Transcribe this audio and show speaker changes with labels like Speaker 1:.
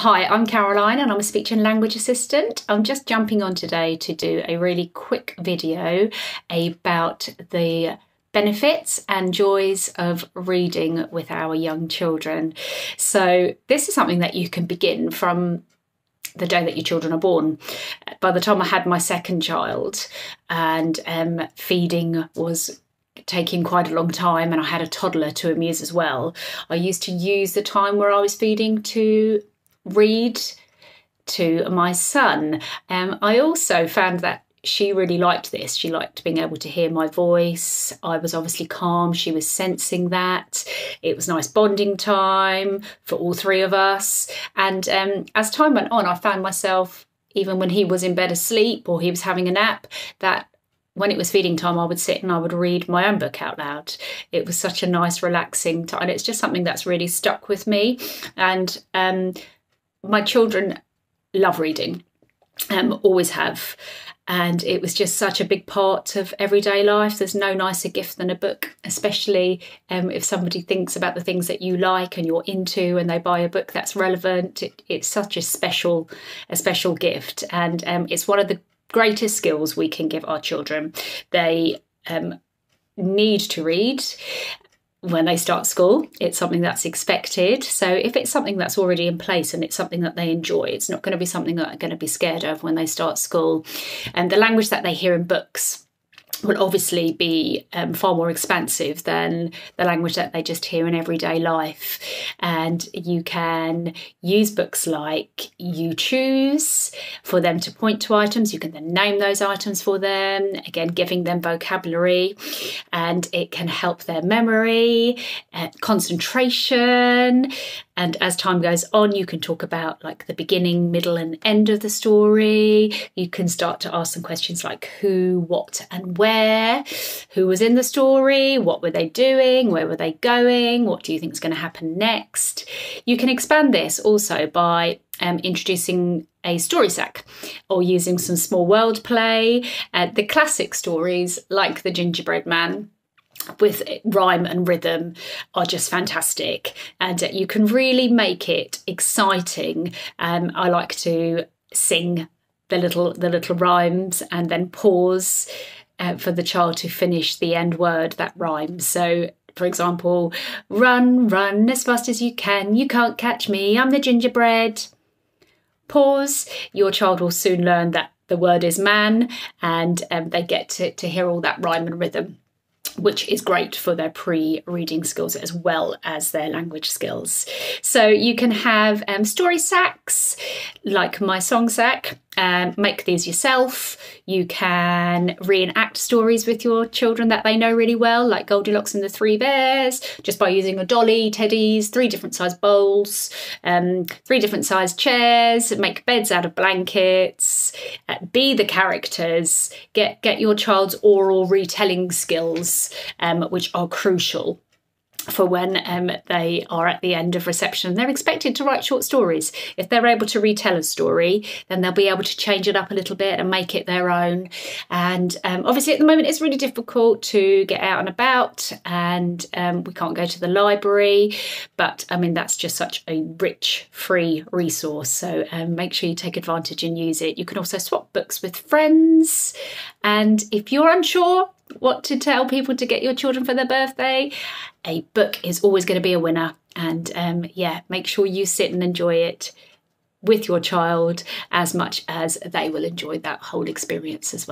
Speaker 1: Hi, I'm Caroline and I'm a speech and language assistant. I'm just jumping on today to do a really quick video about the benefits and joys of reading with our young children. So this is something that you can begin from the day that your children are born. By the time I had my second child and feeding was taking quite a long time and I had a toddler to amuse as well, I used to use the time where I was feeding to read to my son. I also found that she really liked this. She liked being able to hear my voice. I was obviously calm. She was sensing that. It was nice bonding time for all three of us. And as time went on, I found myself, even when he was in bed asleep or he was having a nap, that when it was feeding time, I would sit and I would read my own book out loud. It was such a nice, relaxing time. And it's just something that's really stuck with me. And my children love reading, always have. And it was just such a big part of everyday life. There's no nicer gift than a book, especially if somebody thinks about the things that you like and you're into and they buy a book that's relevant. It's such a special gift. And it's one of the greatest skills we can give our children. They need to read when they start school. It's something that's expected. So if it's something that's already in place and it's something that they enjoy, it's not going to be something that they're going to be scared of when they start school. And the language that they hear in books will obviously be far more expansive than the language that they just hear in everyday life. And you can use books like You Choose for them to point to items. You can then name those items for them, again, giving them vocabulary, and it can help their memory, concentration. And as time goes on, you can talk about like the beginning, middle and end of the story. You can start to ask some questions like who, what and where, who was in the story, what were they doing, where were they going, what do you think is going to happen next. You can expand this also by introducing a story sack or using some small world play. The classic stories like The Gingerbread Man with rhyme and rhythm are just fantastic, and you can really make it exciting. I like to sing the little rhymes and then pause for the child to finish the end word that rhymes. So for example, run, run as fast as you can't catch me, I'm the gingerbread. Pause. Your child will soon learn that the word is man, and they get to hear all that rhyme and rhythm, which is great for their pre-reading skills as well as their language skills. So you can have story sacks like my song sack. Make these yourself. You can reenact stories with your children that they know really well, like Goldilocks and the Three Bears, just by using a dolly, teddies, 3 different size bowls, 3 different size chairs, make beds out of blankets, be the characters, get your child's oral retelling skills, which are crucial for when they are at the end of reception. They're expected to write short stories. If they're able to retell a story, then they'll be able to change it up a little bit and make it their own. And obviously at the moment it's really difficult to get out and about, and we can't go to the library, but I mean that's just such a rich free resource, so make sure you take advantage and use it. You can also swap books with friends, and if you're unsure what to tell people to get your children for their birthday, a book is always going to be a winner. And yeah, make sure you sit and enjoy it with your child as much as they will enjoy that whole experience as well.